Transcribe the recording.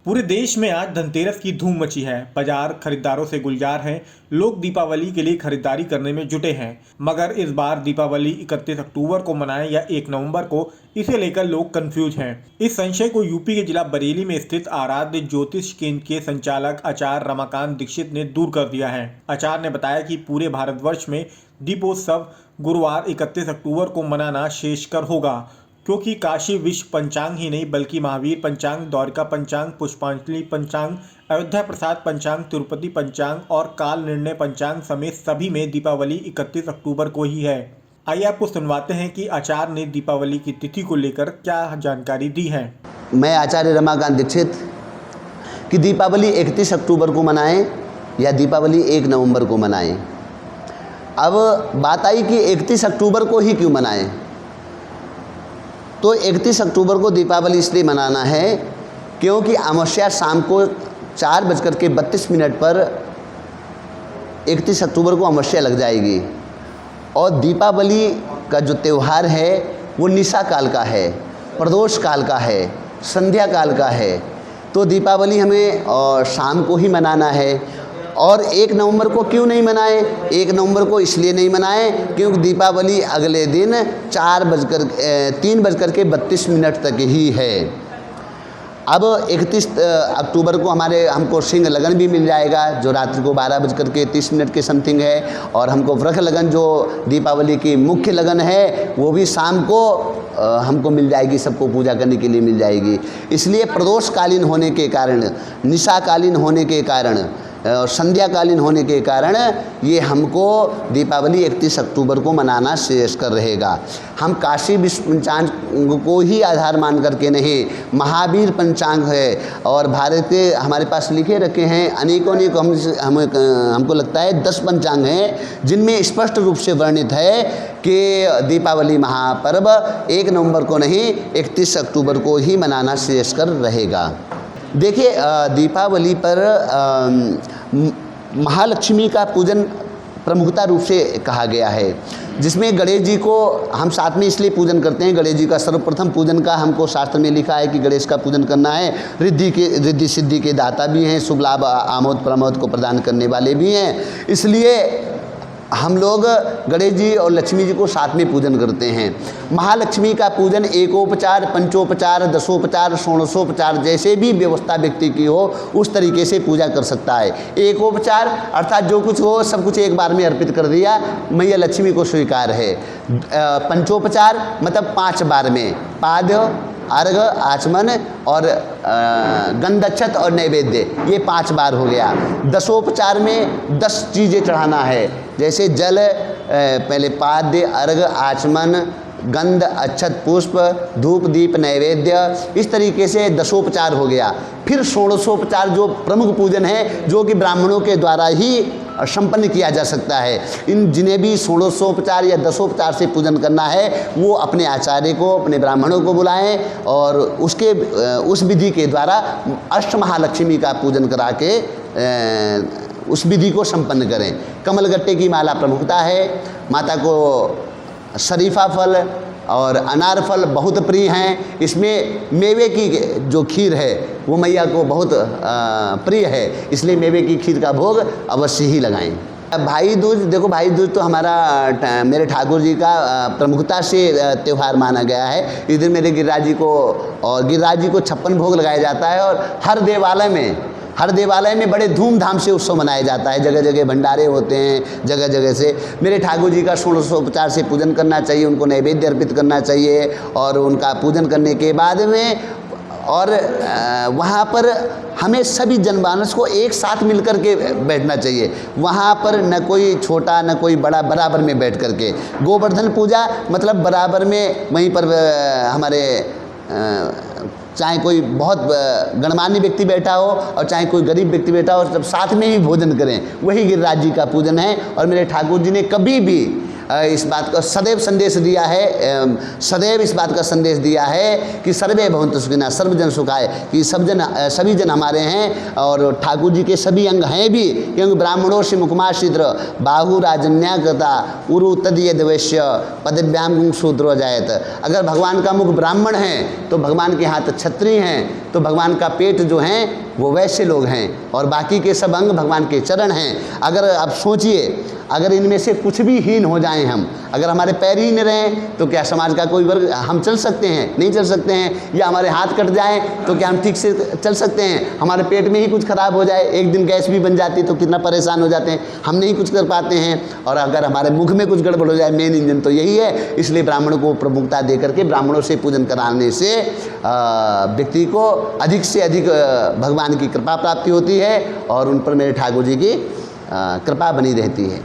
पूरे देश में आज धनतेरस की धूम मची है। बाजार खरीदारों से गुलजार हैं। लोग दीपावली के लिए खरीदारी करने में जुटे हैं। मगर इस बार दीपावली 31 अक्टूबर को मनाएं या 1 नवंबर को, इसे लेकर लोग कंफ्यूज हैं। इस संशय को यूपी के जिला बरेली में स्थित आराध्य ज्योतिष केंद्र के संचालक आचार्य रमाकांत दीक्षित ने दूर कर दिया है। आचार्य ने बताया कि पूरे भारतवर्ष में दीपोत्सव गुरुवार 31 अक्टूबर को मनाना श्रेयस्कर होगा, क्योंकि काशी विश्व पंचांग ही नहीं बल्कि महावीर पंचांग, द्वारिका पंचांग, पुष्पांजलि पंचांग, अयोध्या प्रसाद पंचांग, तिरुपति पंचांग और काल निर्णय पंचांग समेत सभी में दीपावली 31 अक्टूबर को ही है। आइए आपको सुनवाते हैं कि आचार्य ने दीपावली की तिथि को लेकर क्या जानकारी दी है। मैं आचार्य रमाकांत दीक्षित कि दीपावली 31 अक्टूबर को मनाएं या दीपावली 1 नवंबर को मनाएं। अब बात आई कि 31 अक्टूबर को ही क्यों मनाएं। तो 31 अक्टूबर को दीपावली इसलिए मनाना है क्योंकि अमावस्या शाम को 4:32 पर 31 अक्टूबर को अमावस्या लग जाएगी। और दीपावली का जो त्यौहार है वो निशा काल का है, प्रदोष काल का है, संध्या काल का है। तो दीपावली हमें शाम को ही मनाना है। और 1 नवंबर को क्यों नहीं मनाएं? 1 नवंबर को इसलिए नहीं मनाएं क्योंकि दीपावली अगले दिन 3:32 तक ही है। अब 31 अक्टूबर को हमको सिंह लगन भी मिल जाएगा, जो रात्रि को 12:30 के समथिंग है। और हमको वृख लगन, जो दीपावली की मुख्य लगन है, वो भी शाम को हमको मिल जाएगी, सबको पूजा करने के लिए मिल जाएगी। इसलिए प्रदोषकालीन होने के कारण, निशाकालीन होने के कारण और संध्याकालीन होने के कारण ये हमको दीपावली 31 अक्टूबर को मनाना श्रेयस्कर रहेगा। हम काशी विश्व पंचांग को ही आधार मान करके नहीं, महावीर पंचांग है और भारत के हमारे पास लिखे रखे हैं अनेकों हमको लगता है 10 पंचांग हैं, जिनमें स्पष्ट रूप से वर्णित है कि दीपावली महापर्व 1 नवंबर को नहीं 31 अक्टूबर को ही मनाना श्रेयस्कर रहेगा। देखिए, दीपावली पर महालक्ष्मी का पूजन प्रमुखता रूप से कहा गया है, जिसमें गणेश जी को हम साथ में इसलिए पूजन करते हैं। गणेश जी का सर्वप्रथम पूजन का हमको शास्त्र में लिखा है कि गणेश का पूजन करना है। रिद्धि सिद्धि के दाता भी हैं, शुभ लाभ आमोद प्रमोद को प्रदान करने वाले भी हैं। इसलिए हम लोग गणेश जी और लक्ष्मी जी को साथ में पूजन करते हैं। महालक्ष्मी का पूजन एकोपचार, पंचोपचार, दसोपचार, षोडशोपचार जैसे भी व्यवस्था व्यक्ति की हो उस तरीके से पूजा कर सकता है। एकोपचार अर्थात जो कुछ हो सब कुछ एक बार में अर्पित कर दिया, मैया लक्ष्मी को स्वीकार है। पंचोपचार मतलब 5 बार में पाद्य, अर्घ, आचमन और गंधक्षत और नैवेद्य, ये 5 बार हो गया। दसोपचार में 10 चीज़ें चढ़ाना है, जैसे जल, पहले पाद्य, अर्घ, आचमन, गंध, अक्षत, पुष्प, धूप, दीप, नैवेद्य, इस तरीके से दसोपचार हो गया। फिर षोडशोपचार जो प्रमुख पूजन है, जो कि ब्राह्मणों के द्वारा ही संपन्न किया जा सकता है। जिन्हें भी षोडशोपचार या दसोपचार से पूजन करना है वो अपने आचार्य को, अपने ब्राह्मणों को बुलाएं और उस विधि के द्वारा अष्टमहालक्ष्मी का पूजन करा के उस विधि को संपन्न करें। कमलगट्टे की माला प्रमुखता है। माता को शरीफा फल और अनार फल बहुत प्रिय हैं। इसमें मेवे की जो खीर है वो मैया को बहुत प्रिय है, इसलिए मेवे की खीर का भोग अवश्य ही लगाएं। भाई दूज, देखो भाई दूज तो हमारा मेरे ठाकुर जी का प्रमुखता से त्यौहार माना गया है। इस दिन मेरे गिरिराज जी को 56 भोग लगाया जाता है और हर देवालय में बड़े धूमधाम से उत्सव मनाया जाता है। जगह जगह भंडारे होते हैं, जगह जगह से। मेरे ठाकुर जी का षोडशोपचार से पूजन करना चाहिए, उनको नैवेद्य अर्पित करना चाहिए और उनका पूजन करने के बाद में और वहाँ पर हमें सभी जनमानस को एक साथ मिलकर के बैठना चाहिए। वहाँ पर न कोई छोटा न कोई बड़ा, बराबर में बैठ कर के। गोवर्धन पूजा मतलब बराबर में वहीं पर हमारे चाहे कोई बहुत गणमान्य व्यक्ति बैठा हो और चाहे कोई गरीब व्यक्ति बैठा हो, सब साथ में ही भोजन करें, वही गिरिराज जी का पूजन है। और मेरे ठाकुर जी ने कभी भी इस बात का सदैव संदेश दिया है, सदैव इस बात का संदेश दिया है कि सर्वे भवन्तु सुखिनः, सर्वजन सुखाय, कि सभी जन हमारे हैं और ठाकुर जी के सभी अंग हैं भी, क्योंकि ब्राह्मणों से मुखमाश्रित्र बाहु राजन्या कृता उरु तदीय देवश्य पदभ्याम शूद्रो जायत। अगर भगवान का मुख ब्राह्मण है तो भगवान के हाथ क्षत्रिय हैं, तो भगवान का पेट जो हैं वो वैश्य लोग हैं और बाकी के सब अंग भगवान के चरण हैं। अगर आप सोचिए, अगर इनमें से कुछ भी हीन हो जाएं हम, अगर हमारे पैर ही नहीं रहें तो क्या समाज का कोई वर्ग हम चल सकते हैं? नहीं चल सकते हैं। या हमारे हाथ कट जाएं तो क्या हम ठीक से चल सकते हैं? हमारे पेट में ही कुछ खराब हो जाए, एक दिन गैस भी बन जाती तो कितना परेशान हो जाते हैं, हम नहीं कुछ कर पाते हैं। और अगर हमारे मुख में कुछ गड़बड़ हो जाए, मेन इंजन तो यही है। इसलिए ब्राह्मण को प्रमुखता दे करके ब्राह्मणों से पूजन कराने से व्यक्ति को अधिक से अधिक भगवान की कृपा प्राप्ति होती है और उन पर मेरे ठाकुर जी की कृपा बनी रहती है।